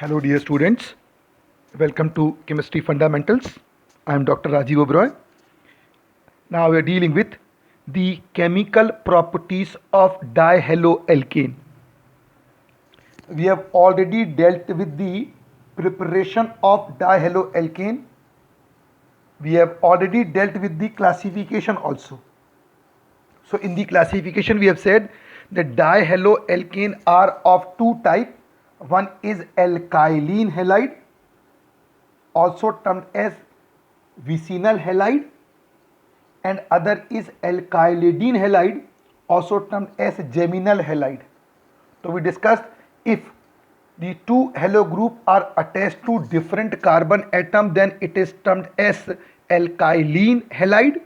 Hello, dear students. Welcome to Chemistry Fundamentals. I am Dr. Rajiv Oberoi. Now we are dealing with the chemical properties of dihaloalkane. We have already dealt with the preparation of dihaloalkane. We have already dealt with the classification also. So in the classification we have said that dihaloalkane are of two types. One is alkylene halide, also termed as vicinal halide, and other is alkylidene halide, also termed as geminal halide. So we discussed if the two halo group are attached to different carbon atom, then it is termed as alkylene halide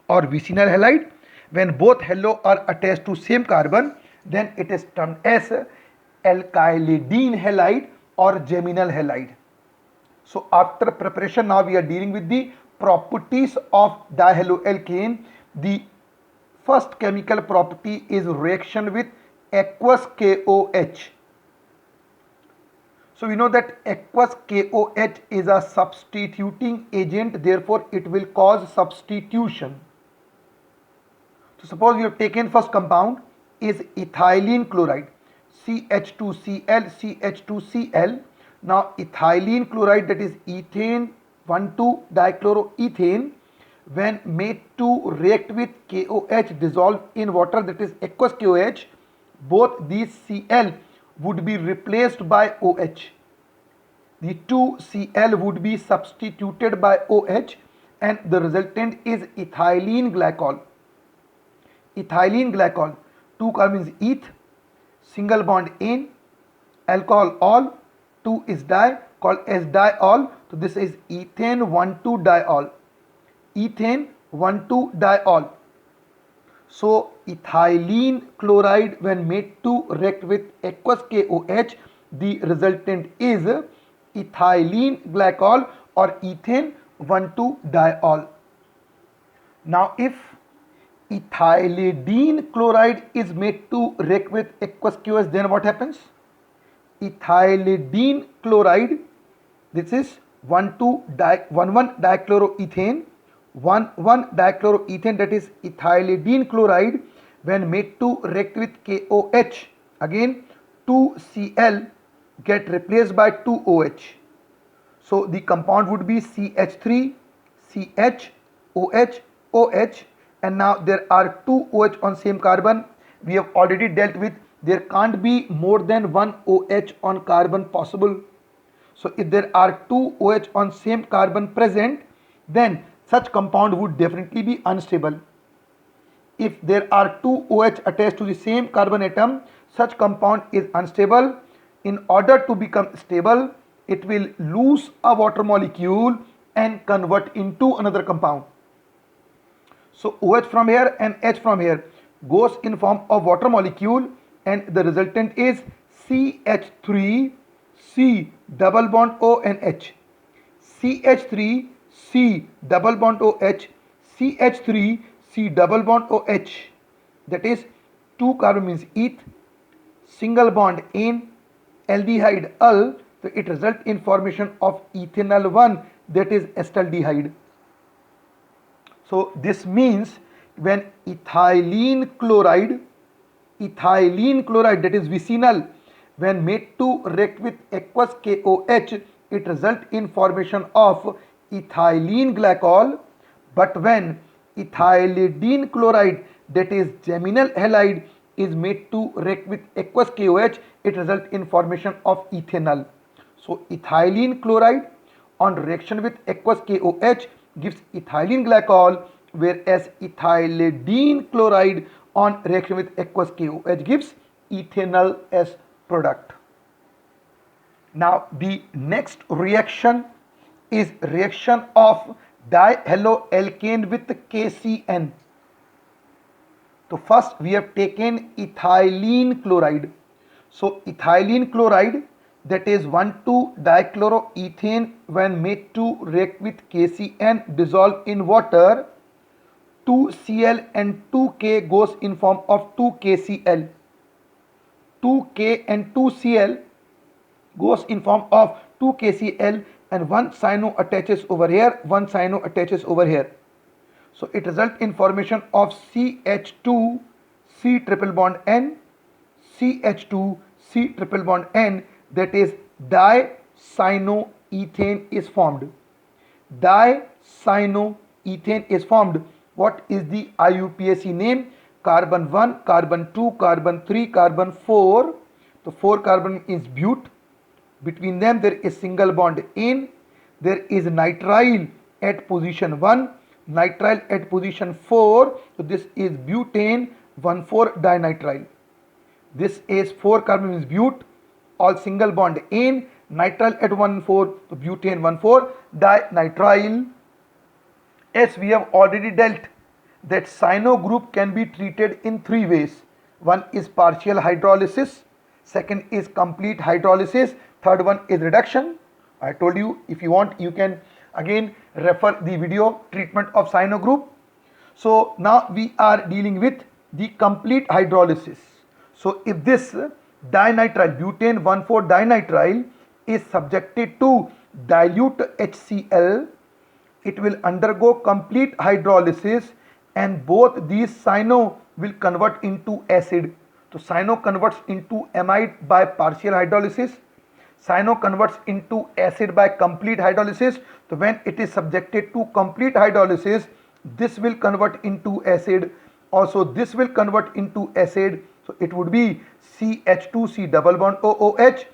or vicinal halide. When both halo are attached to same carbon, then it is termed as alkylidene halide or geminal halide. So after preparation, now we are dealing with the properties of dihaloalkane. The first chemical property is reaction with aqueous KOH. So we know that aqueous KOH is a substituting agent, therefore it will cause substitution. So suppose we have taken first compound is ethylene chloride, CH2Cl, CH2Cl. Now ethylene chloride, that is ethane 1,2-dichloroethane, when made to react with KOH dissolved in water, that is aqueous KOH, both these Cl would be replaced by OH. The two Cl would be substituted by OH and the resultant is ethylene glycol. Ethylene glycol, two carbons eth, single bond in, alcohol all, 2 is di, called as diol. So this is ethane 1,2-diol. Ethane 1,2-diol. So ethylene chloride, when made to react with aqueous KOH, the resultant is ethylene glycol or ethane 1,2-diol. Now if ethylidene chloride is made to react with aqueous KOH, then what happens? Ethylidene chloride, this is 1,1-dichloroethane, 1,1-dichloroethane, that is ethylidene chloride, when made to react with KOH, again 2Cl get replaced by 2OH. So the compound would be CH3, CH, OH, OH, and now there are two OH on same carbon. We have already dealt with there can't be more than one OH on carbon possible. So if there are two OH on same carbon present, then such compound would definitely be unstable. If there are two OH attached to the same carbon atom, such compound is unstable. In order to become stable, it will lose a water molecule and convert into another compound. So OH from here and H from here goes in form of water molecule and the resultant is CH3, C double bond O and H. CH3, C double bond OH, CH3, C double bond OH. That is two carbon means eth, single bond in, aldehyde al, so it results in formation of ethanol 1, that is acetaldehyde. So this means when ethylene chloride, that is vicinal, when made to react with aqueous KOH, it results in formation of ethylene glycol. But when ethylidene chloride, that is geminal halide, is made to react with aqueous KOH, it results in formation of ethanol. So ethylene chloride on reaction with aqueous KOH gives ethylene glycol, whereas ethylidene chloride on reaction with aqueous KOH gives ethanol as product. Now the next reaction is reaction of dihaloalkane with KCN. So first we have taken ethylene chloride. So ethylene chloride, that is 1,2-dichloroethane, when made to react with KCN dissolved in water, 2Cl and 2K goes in form of 2KCl. 2K and 2Cl goes in form of 2 KCl and one cyano attaches over here, one cyano attaches over here. So it results in formation of CH2 C triple bond N, CH2 C triple bond N, that is dicyanoethane is formed. Dicyanoethane is formed. What is the IUPAC name? Carbon 1, carbon 2, carbon 3, carbon 4. So 4 carbon is bute. Between them there is single bond in. There is nitrile at position 1, nitrile at position 4. So this is butane 1,4-dinitrile. This is 4 carbon is bute, all single bond in, nitrile at 1,4, so butane 1,4-dinitrile. As we have already dealt that cyano group can be treated in 3 ways. One is partial hydrolysis, second is complete hydrolysis, third one is reduction. I told you, if you want you can again refer the video treatment of cyano group. So now we are dealing with the complete hydrolysis. So if this dinitrile butane 1,4-dinitrile is subjected to dilute HCl, it will undergo complete hydrolysis and both these cyano will convert into acid. So cyano converts into amide by partial hydrolysis, cyano converts into acid by complete hydrolysis. So when it is subjected to complete hydrolysis, this will convert into acid, also this will convert into acid. So it would be CH2C double bond OOH,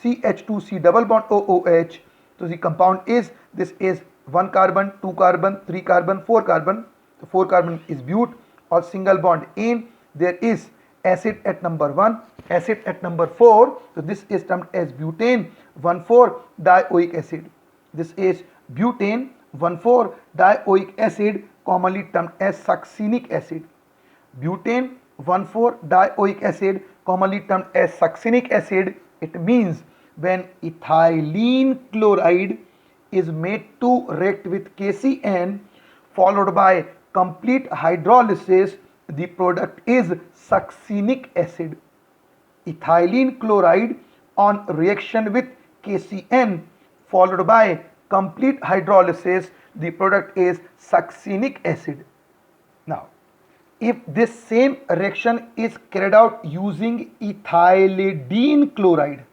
CH2C double bond OOH. So the compound is, this is 1 carbon, 2 carbon, 3 carbon, 4 carbon. So 4 carbon is bute or single bond in. There is acid at number 1, acid at number 4. So this is termed as butane 1,4-dioic acid. This is butane 1,4-dioic acid, commonly termed as succinic acid. Butane 1,4-dioic acid, commonly termed as succinic acid. It means when ethylene chloride is made to react with KCN followed by complete hydrolysis, the product is succinic acid. Ethylene chloride on reaction with KCN followed by complete hydrolysis, the product is succinic acid. Now, if this same reaction is carried out using ethylidene chloride,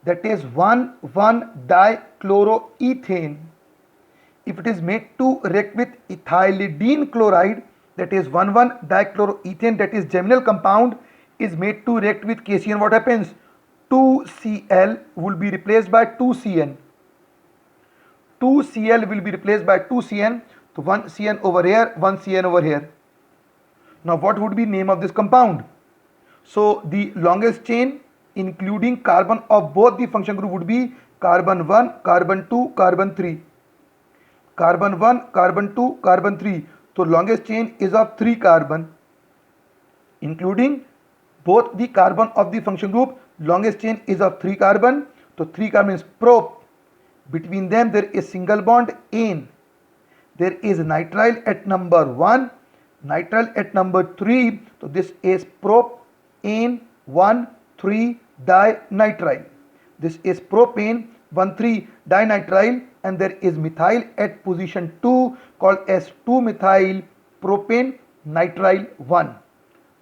that is 1,1-dichloroethane, if it is made to react with ethylidene chloride, that is 1,1-dichloroethane, that is geminal compound, is made to react with KCN, what happens? 2Cl will be replaced by 2CN. 2Cl will be replaced by 2CN. So 1 CN over here, 1 CN over here. Now what would be name of this compound? So the longest chain including carbon of both the function group would be carbon 1, carbon 2, carbon 3. Carbon 1, carbon 2, carbon 3. So longest chain is of 3 carbon, including both the carbon of the function group. Longest chain is of 3 carbon. So 3 carbon is prop. Between them there is single bond ane. There is nitrile at number 1, nitrile at number 3. So this is propane 1,3-dinitrile. This is propane 1,3-dinitrile, and there is methyl at position 2 called as 2-methyl propane nitrile 1.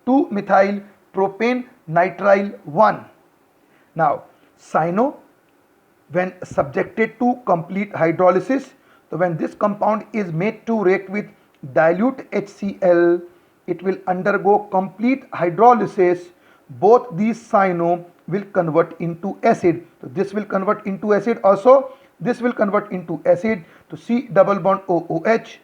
2-methyl propane nitrile 1. Now, cyano, when subjected to complete hydrolysis, so when this compound is made to react with dilute HCl, it will undergo complete hydrolysis. Both these cyano will convert into acid. So this will convert into acid also. This will convert into acid. So C double bond OOH,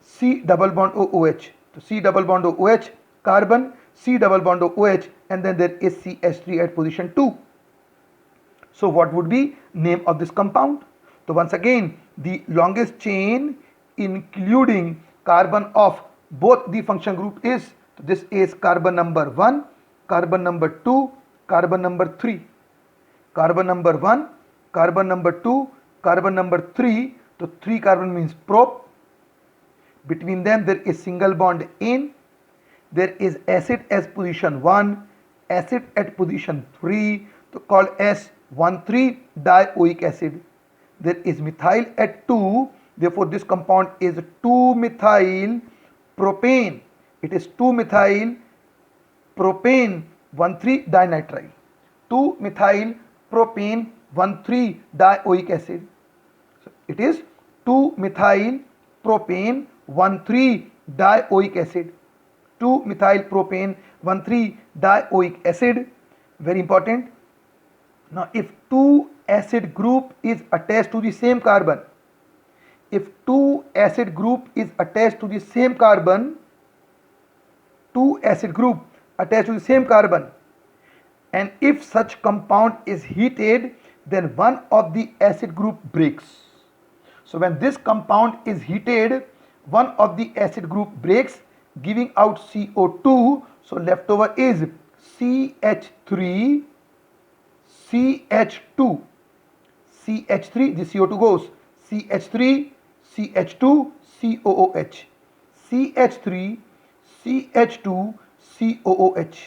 C double bond OOH. So C double bond OOH, carbon, C double bond OOH, and then there is CH3 at position 2. So what would be name of this compound? So once again, the longest chain including carbon of both the function group is, so this is carbon number 1, carbon number 2, carbon number 3. Carbon number 1, carbon number 2, carbon number 3. So 3 carbon means prop. Between them there is single bond ane. There is acid as position 1, acid at position 3. called S13-dioic acid. There is methyl at 2, therefore this compound is 2-methyl propane. It is 2-methyl propane 1,3-dinitrile. 2-methyl propane 1,3-dioic acid. So it is 2-methyl propane 1,3-dioic acid. 2-methyl propane 1,3-dioic acid. Very important. Now if two acid group is attached to the same carbon, if two acid group is attached to the same carbon, two acid group attached to the same carbon, and if such compound is heated, then one of the acid group breaks. So when this compound is heated, one of the acid group breaks, giving out CO2. So left over is CH3, CH2, CH3, the CO2 goes CH3, CH2, COOH, CH3, CH2, COOH.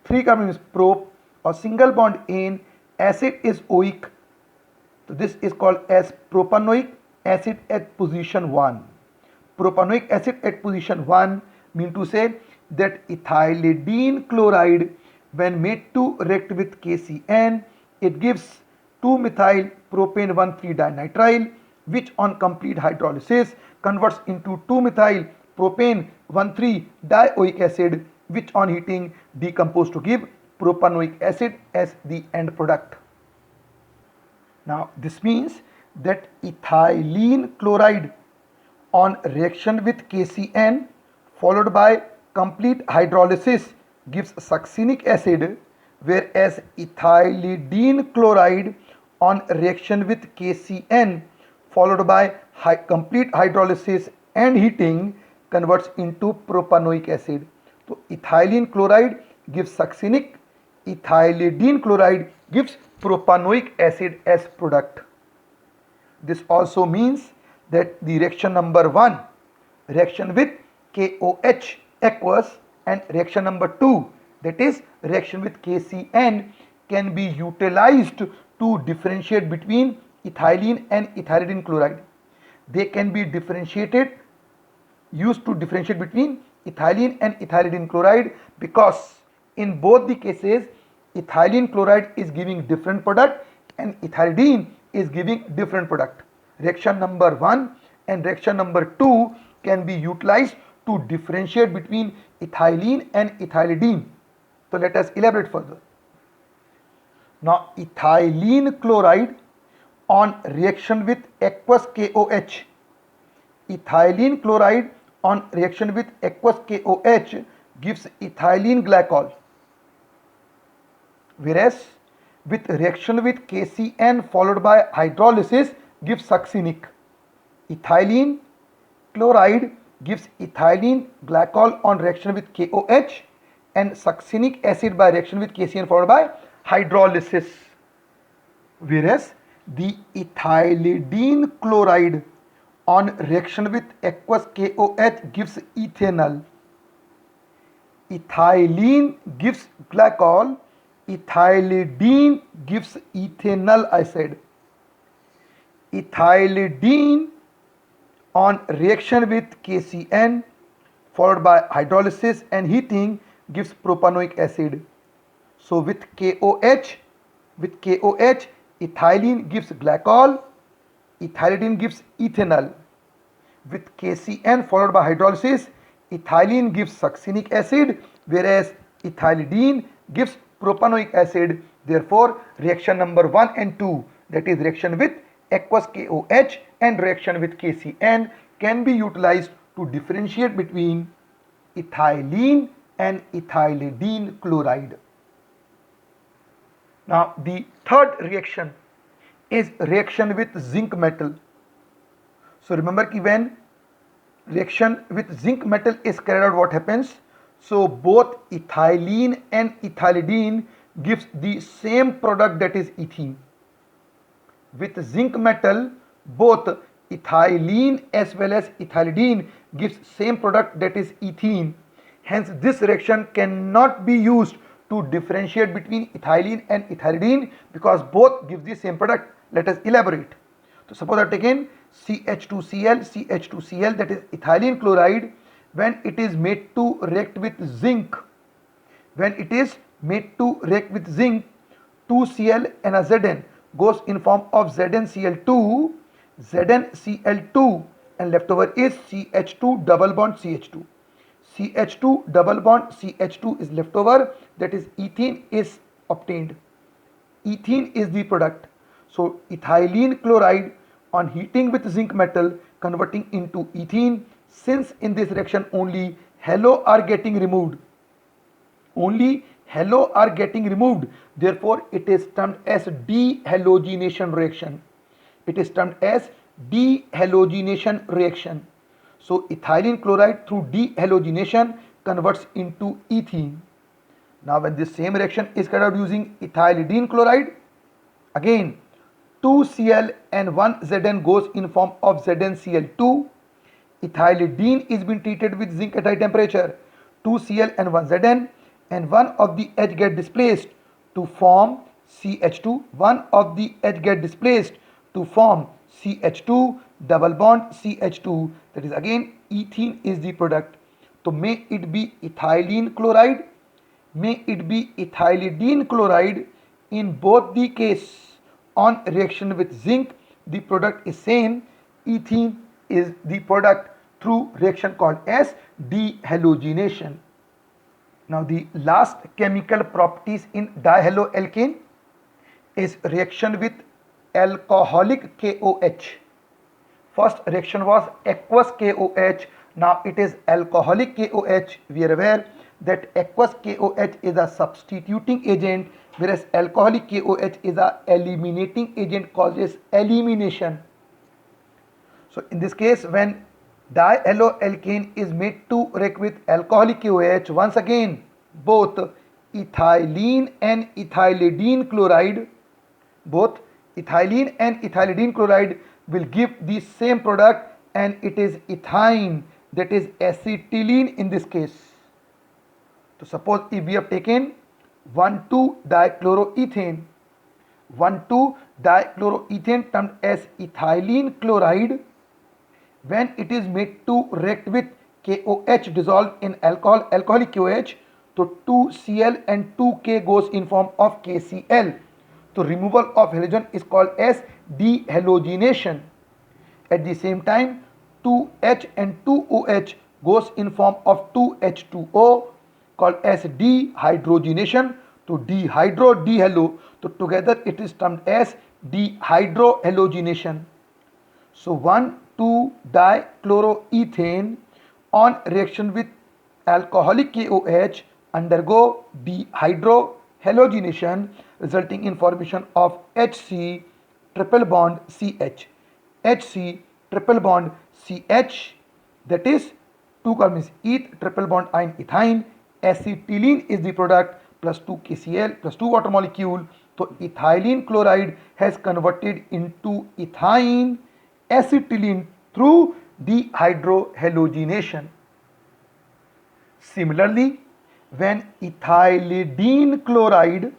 3 carbon is prop or single bond in, acid is oic. So this is called as propanoic acid at position 1. Propanoic acid at position 1 mean to say that ethylene chloride, when made to react with KCN, it gives 2-methyl propane 1,3-dinitrile, which on complete hydrolysis converts into 2-methyl propane 1,3-dioic acid, which on heating decompose to give propanoic acid as the end product. Now this means that ethylene chloride on reaction with KCN followed by complete hydrolysis gives succinic acid, whereas ethylene chloride on reaction with KCN followed by complete hydrolysis and heating converts into propanoic acid. So ethylene chloride gives succinic, ethylene chloride gives propanoic acid as product. This also means that the reaction number 1, reaction with KOH aqueous, and reaction number 2, that is reaction with KCN, can be utilized to differentiate between ethylene and ethylene chloride. They can be used to differentiate between ethylene and ethylene chloride, because in both the cases ethylene chloride is giving different product and ethylene is giving different product. Reaction number 1 and reaction number 2 can be utilized to differentiate between ethylene and ethylene. So let us elaborate further. Now ethylene chloride on reaction with aqueous KOH, ethylene chloride on reaction with aqueous KOH gives ethylene glycol, whereas with reaction with KCN followed by hydrolysis gives succinic. Ethylene chloride gives ethylene glycol on reaction with KOH and succinic acid by reaction with KCN followed by hydrolysis, whereas the ethylene chloride on reaction with aqueous KOH gives ethanol. Ethylene gives glycol, ethylene gives ethanol, I said. Ethylene on reaction with KCN followed by hydrolysis and heating gives propanoic acid. So with KOH, ethylene gives glycol, ethylene gives ethanol. With KCN followed by hydrolysis, ethylene gives succinic acid, whereas ethylene gives propanoic acid. Therefore, reaction number 1 and 2, that is reaction with aqueous KOH and reaction with KCN, can be utilized to differentiate between ethylene and ethylene chloride. Now the third reaction is reaction with zinc metal. So remember ki when reaction with zinc metal is carried out, what happens? So both ethylene and ethylene gives the same product, that is ethene. With zinc metal, both ethylene as well as ethylene gives same product, that is ethene. Hence this reaction cannot be used to differentiate between ethylene and ethylidene because both give the same product. Let us elaborate. So suppose I have taken CH2Cl, that is ethylene chloride. When it is made to react with zinc, 2Cl and a Zn goes in form of ZnCl2, and leftover is CH2 double bond CH2. CH2 double bond CH2 is left over, that is ethene is obtained. Ethene is the product. So ethylene chloride on heating with zinc metal converting into ethene. Since in this reaction only halo are getting removed, therefore it is termed as dehalogenation reaction. So ethylene chloride through dehalogenation converts into ethene. Now when this same reaction is carried out using ethylidene chloride, again 2Cl and 1 Zn goes in form of ZnCl2. Ethylidene is being treated with zinc at high temperature, 2Cl and 1 Zn, and one of the edge get displaced to form CH2. Double bond CH2, that is again ethene is the product. So may it be ethylene chloride, may it be ethylidene chloride, in both the case on reaction with zinc the product is same. Ethene is the product through reaction called as dehalogenation. Now the last chemical properties in dihaloalkane is reaction with alcoholic KOH. First reaction was aqueous KOH, now it is alcoholic KOH. We are aware that aqueous KOH is a substituting agent, whereas alcoholic KOH is a eliminating agent, causes elimination. So in this case, when dihaloalkane is made to react with alcoholic KOH, once again both ethylene and ethylidene chloride will give the same product, and it is ethyne, that is acetylene in this case. So suppose if we have taken 1,2-dichloroethane, termed as ethylene chloride, when it is made to react with KOH dissolved in alcoholic KOH, so 2Cl and 2K goes in form of KCl. So removal of halogen is called as dehalogenation. At the same time 2H and 2OH goes in form of 2H2O, called as dehydrogenation. To dehalo, so together it is termed as dehydrohalogenation. So 1,2-dichloroethane on reaction with alcoholic KOH undergo dehydrohalogenation, resulting in formation of HC triple bond CH. That is 2 carbons eth triple bond ion ethyne. Acetylene is the product, plus 2 KCl plus 2 water molecule. So ethylene chloride has converted into ethyne acetylene through dehydrohalogenation. Similarly, when ethylidene chloride,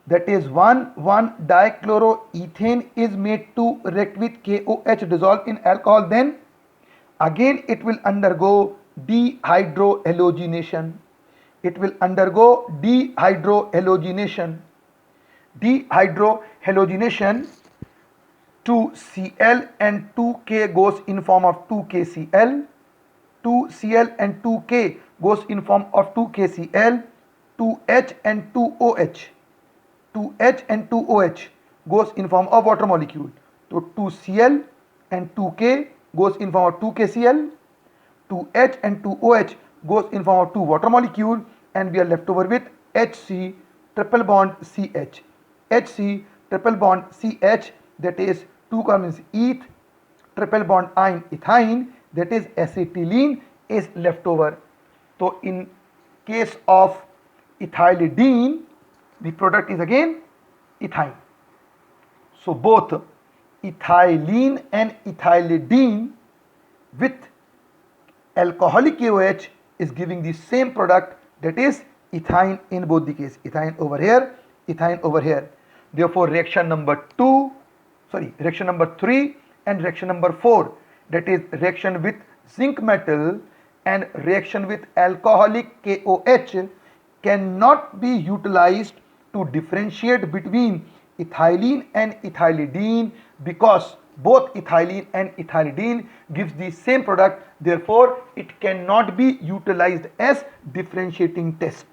that is 1,1-dichloroethane, is made to react with KOH dissolved in alcohol, then again it will undergo dehydrohalogenation. Dehydrohalogenation, 2Cl and 2K goes in form of 2KCl. 2Cl and 2K goes in form of 2KCl. 2H and 2OH. Goes in form of water molecule. So 2Cl and 2K goes in form of 2KCl. 2H and 2OH goes in form of 2 water molecule, and we are left over with HC triple bond CH. That is 2 carbons eth triple bond ion ethyne, that is acetylene is left over. So in case of ethylidene, the product is again ethyne. So both ethylene and ethylidene with alcoholic KOH is giving the same product, that is ethyne in both the case, ethyne over here, ethyne over here. Therefore reaction number 2, sorry, reaction number 3 and reaction number 4, that is reaction with zinc metal and reaction with alcoholic KOH, cannot be utilized to differentiate between ethylene and ethylidene, because both ethylene and ethylidene gives the same product. Therefore it cannot be utilized as differentiating test.